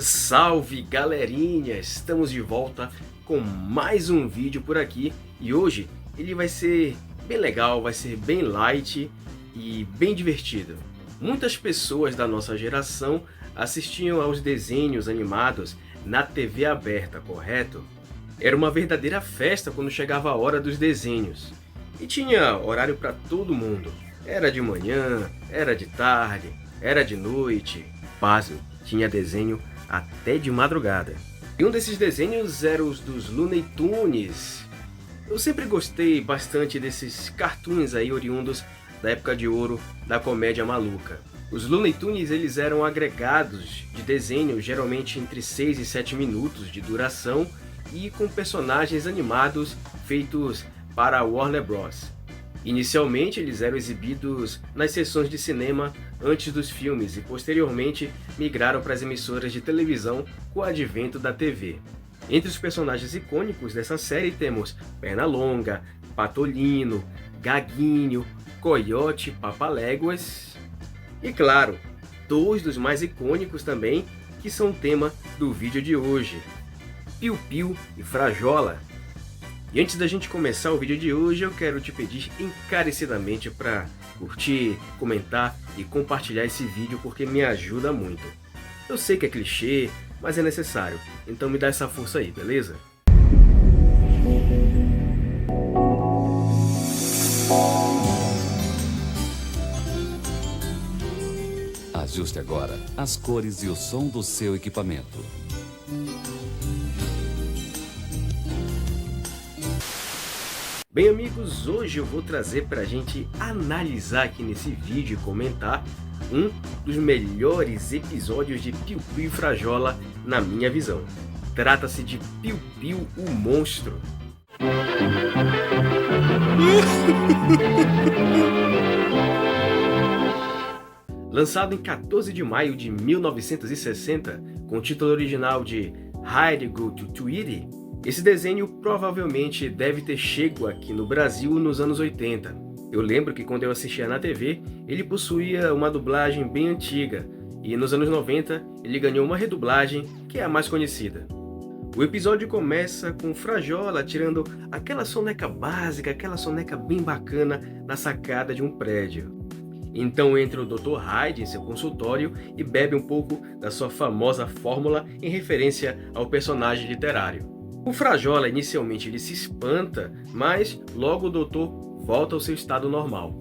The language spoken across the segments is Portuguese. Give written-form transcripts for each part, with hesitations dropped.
Salve galerinha, estamos de volta com mais um vídeo por aqui e hoje ele vai ser bem legal, vai ser bem light e bem divertido. Muitas pessoas da nossa geração assistiam aos desenhos animados na TV aberta, correto? Era uma verdadeira festa quando chegava a hora dos desenhos e tinha horário para todo mundo. Era de manhã, era de tarde, era de noite, pasme, tinha desenho até de madrugada. E um desses desenhos era os dos Looney Tunes. Eu sempre gostei bastante desses cartoons aí oriundos da época de ouro da comédia maluca. Os Looney Tunes eles eram agregados de desenho geralmente entre 6 e 7 minutos de duração e com personagens animados feitos para a Warner Bros. Inicialmente eles eram exibidos nas sessões de cinema antes dos filmes e posteriormente migraram para as emissoras de televisão com o advento da TV. Entre os personagens icônicos dessa série temos Pernalonga, Patolino, Gaguinho, Coiote, Papaléguas e, claro, dois dos mais icônicos também que são o tema do vídeo de hoje, Piu Piu e Frajola. E antes da gente começar o vídeo de hoje, eu quero te pedir encarecidamente para curtir, comentar e compartilhar esse vídeo porque me ajuda muito. Eu sei que é clichê, mas é necessário, então me dá essa força aí, beleza? Ajuste agora as cores e o som do seu equipamento. Bem amigos, hoje eu vou trazer para a gente analisar aqui nesse vídeo e comentar um dos melhores episódios de Piu Piu e Frajola na minha visão. Trata-se de Piu Piu o Monstro. Lançado em 14 de maio de 1960, com o título original de Hide Go to Tweety, esse desenho provavelmente deve ter chego aqui no Brasil nos anos 80. Eu lembro que quando eu assistia na TV, ele possuía uma dublagem bem antiga, e nos anos 90 ele ganhou uma redublagem que é a mais conhecida. O episódio começa com Frajola tirando aquela soneca básica, aquela soneca bem bacana na sacada de um prédio. Então entra o Dr. Hyde em seu consultório e bebe um pouco da sua famosa fórmula em referência ao personagem literário. O Frajola inicialmente ele se espanta, mas logo o doutor volta ao seu estado normal.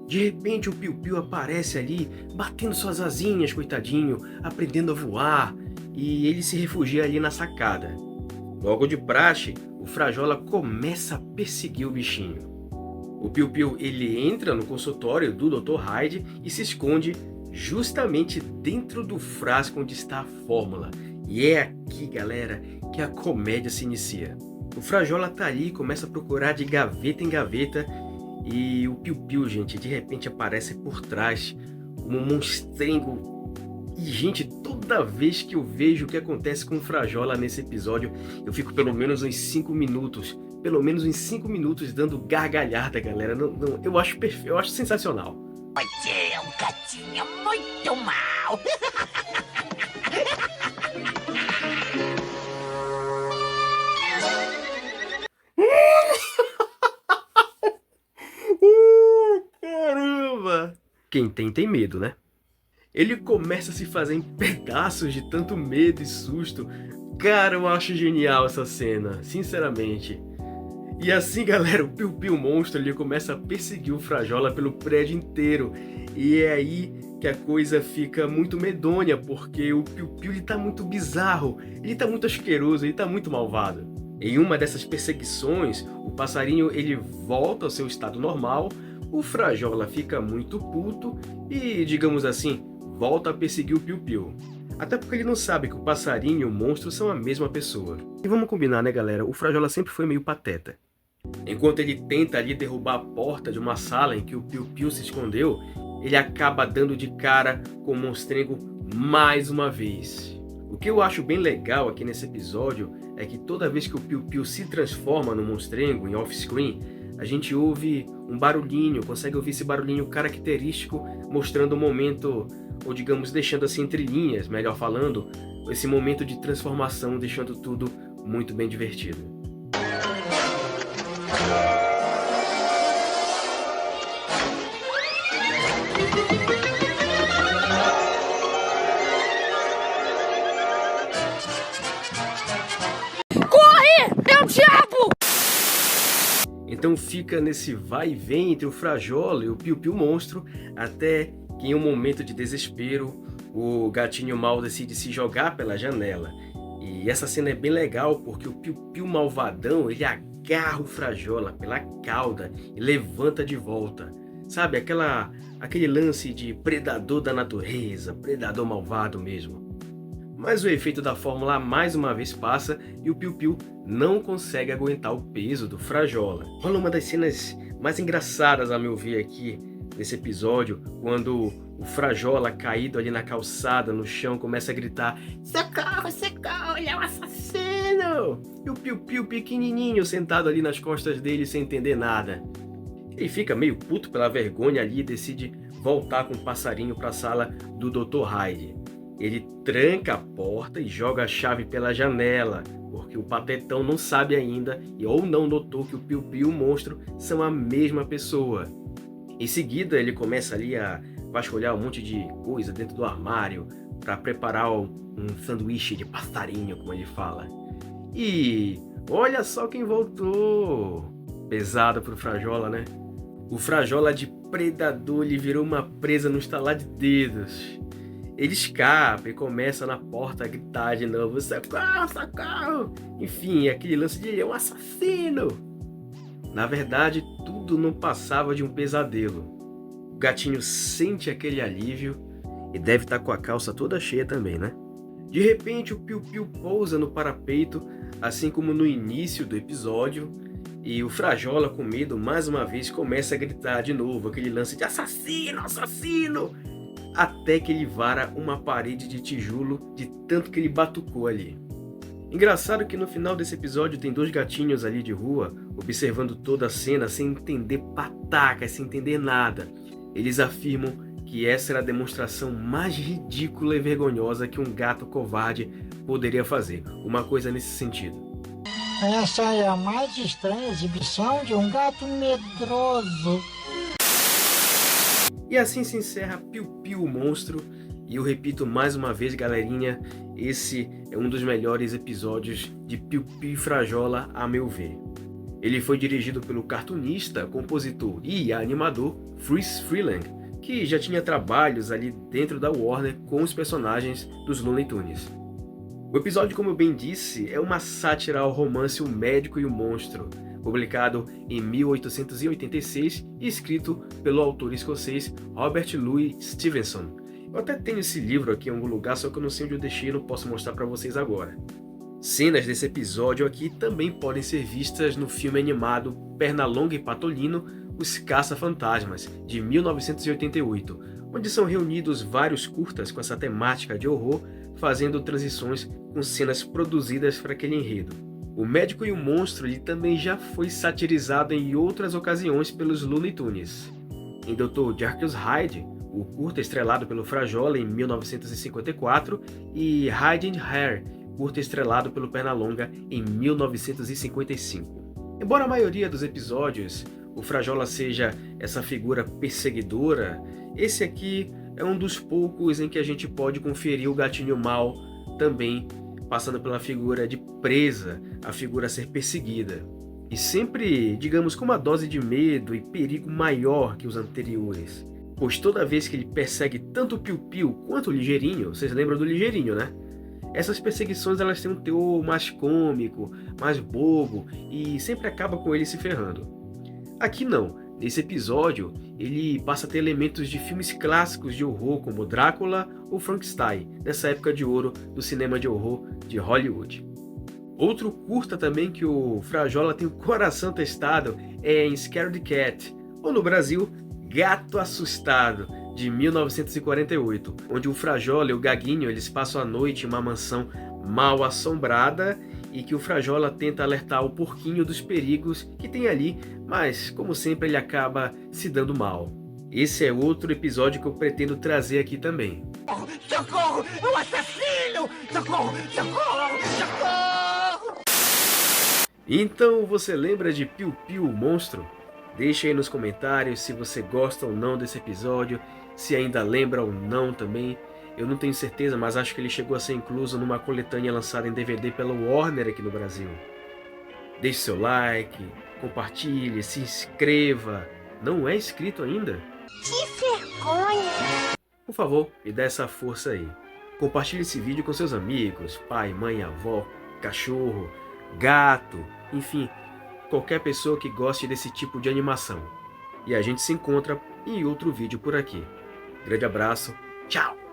De repente o Piu Piu aparece ali, batendo suas asinhas, coitadinho, aprendendo a voar, e ele se refugia ali na sacada. Logo de praxe, o Frajola começa a perseguir o bichinho. O Piu Piu ele entra no consultório do Dr. Hyde e se esconde justamente dentro do frasco onde está a fórmula. E é aqui, galera, que a comédia se inicia. O Frajola tá ali, começa a procurar de gaveta em gaveta e o Piu Piu, gente, de repente aparece por trás como um monstrengo. E, gente, toda vez que eu vejo o que acontece com o Frajola nesse episódio, eu fico pelo menos uns 5 minutos, dando gargalhada, galera. Não, eu acho perfeito, eu acho sensacional. Você é um gatinho muito mau. Caramba! Quem tem medo, né? Ele começa a se fazer em pedaços de tanto medo e susto. Cara, eu acho genial essa cena, sinceramente. E assim, galera, o Piu Piu Monstro ele começa a perseguir o Frajola pelo prédio inteiro. E é aí que a coisa fica muito medonha, porque o Piu Piu ele tá muito bizarro, ele tá muito asqueroso, ele tá muito malvado. Em uma dessas perseguições, o passarinho ele volta ao seu estado normal, o Frajola fica muito puto e, digamos assim, volta a perseguir o Piu Piu. Até porque ele não sabe que o passarinho e o monstro são a mesma pessoa. E vamos combinar, né, galera? O Frajola sempre foi meio pateta. Enquanto ele tenta ali derrubar a porta de uma sala em que o Piu Piu se escondeu, ele acaba dando de cara com o monstrengo mais uma vez. O que eu acho bem legal aqui nesse episódio é que toda vez que o Piu Piu se transforma no monstrengo em off-screen, a gente ouve um barulhinho, consegue ouvir esse barulhinho característico mostrando o momento, ou digamos, deixando assim entre linhas, melhor falando, esse momento de transformação, deixando tudo muito bem divertido. É o diabo! Então fica nesse vai e vem entre o Frajola e o Piu-Piu Monstro, até que em um momento de desespero, o gatinho mal decide se jogar pela janela. E essa cena é bem legal porque o Piu-Piu malvadão, ele agarra o Frajola pela cauda e levanta de volta. Sabe, aquele lance de predador da natureza, predador malvado mesmo. Mas o efeito da fórmula mais uma vez passa e o Piu-Piu não consegue aguentar o peso do Frajola. Rola uma das cenas mais engraçadas a meu ver aqui nesse episódio, quando o Frajola, caído ali na calçada, no chão, começa a gritar: "Socorro, socorro, ele é um assassino!" E o Piu-Piu pequenininho sentado ali nas costas dele sem entender nada. Ele fica meio puto pela vergonha ali e decide voltar com o passarinho para a sala do Dr. Hyde. Ele tranca a porta e joga a chave pela janela, porque o Patetão não sabe ainda ou não notou que o Piu-Piu e o monstro são a mesma pessoa. Em seguida, ele começa ali a vasculhar um monte de coisa dentro do armário para preparar um sanduíche de passarinho, como ele fala. E olha só quem voltou! Pesado pro Frajola, né? O Frajola de predador lhe virou uma presa no estalar de dedos. Ele escapa e começa na porta a gritar de novo: "Socorro, socorro!" Enfim, aquele lance de ele é um assassino. Na verdade, tudo não passava de um pesadelo. O gatinho sente aquele alívio e deve estar com a calça toda cheia também, né? De repente, o Piu-Piu pousa no parapeito, assim como no início do episódio, e o Frajola, com medo, mais uma vez começa a gritar de novo aquele lance de "assassino, assassino!" Até que ele vara uma parede de tijolo de tanto que ele batucou ali. Engraçado que no final desse episódio tem dois gatinhos ali de rua, observando toda a cena sem entender patacas, sem entender nada. Eles afirmam que essa era a demonstração mais ridícula e vergonhosa que um gato covarde poderia fazer. Uma coisa nesse sentido. Essa é a mais estranha exibição de um gato medroso. E assim se encerra Piu-Piu o Monstro. E eu repito mais uma vez, galerinha, esse é um dos melhores episódios de Piu-Piu e Frajola, a meu ver. Ele foi dirigido pelo cartunista, compositor e animador Friz Freleng, que já tinha trabalhos ali dentro da Warner com os personagens dos Looney Tunes. O episódio, como eu bem disse, é uma sátira ao romance O Médico e o Monstro, publicado em 1886 e escrito pelo autor escocês Robert Louis Stevenson. Eu até tenho esse livro aqui em algum lugar, só que eu não sei onde eu deixei e não posso mostrar para vocês agora. Cenas desse episódio aqui também podem ser vistas no filme animado Pernalonga e Patolino, Os Caça-Fantasmas, de 1988, onde são reunidos vários curtas com essa temática de horror, fazendo transições com cenas produzidas para aquele enredo. O Médico e o Monstro ele também já foi satirizado em outras ocasiões pelos Looney Tunes. Em Dr. Jekyll Hyde, o curta estrelado pelo Frajola em 1954, e Hyde and Hare, curta estrelado pelo Pernalonga em 1955. Embora a maioria dos episódios o Frajola seja essa figura perseguidora, esse aqui é um dos poucos em que a gente pode conferir o gatinho mal também passando pela figura de presa, a figura a ser perseguida. E sempre, digamos, com uma dose de medo e perigo maior que os anteriores. Pois toda vez que ele persegue tanto o Piu-Piu quanto o Ligeirinho, vocês lembram do Ligeirinho, né? Essas perseguições elas têm um teor mais cômico, mais bobo e sempre acaba com ele se ferrando. Aqui não. Nesse episódio, ele passa a ter elementos de filmes clássicos de horror como Drácula ou Frankenstein, nessa época de ouro do cinema de horror de Hollywood. Outro curta também que o Frajola tem o coração testado é em Scared Cat, ou no Brasil, Gato Assustado, de 1948, onde o Frajola e o Gaguinho eles passam a noite em uma mansão mal assombrada e que o Frajola tenta alertar o porquinho dos perigos que tem ali, mas como sempre ele acaba se dando mal. Esse é outro episódio que eu pretendo trazer aqui também. Socorro! É um assassino! Socorro! Socorro! Socorro! Então você lembra de Piu Piu o Monstro? Deixa aí nos comentários se você gosta ou não desse episódio, se ainda lembra ou não também. Eu não tenho certeza, mas acho que ele chegou a ser incluso numa coletânea lançada em DVD pela Warner aqui no Brasil. Deixe seu like, compartilhe, se inscreva. Não é inscrito ainda? Que vergonha! Por favor, me dê essa força aí. Compartilhe esse vídeo com seus amigos, pai, mãe, avó, cachorro, gato, enfim, qualquer pessoa que goste desse tipo de animação. E a gente se encontra em outro vídeo por aqui. Grande abraço, tchau!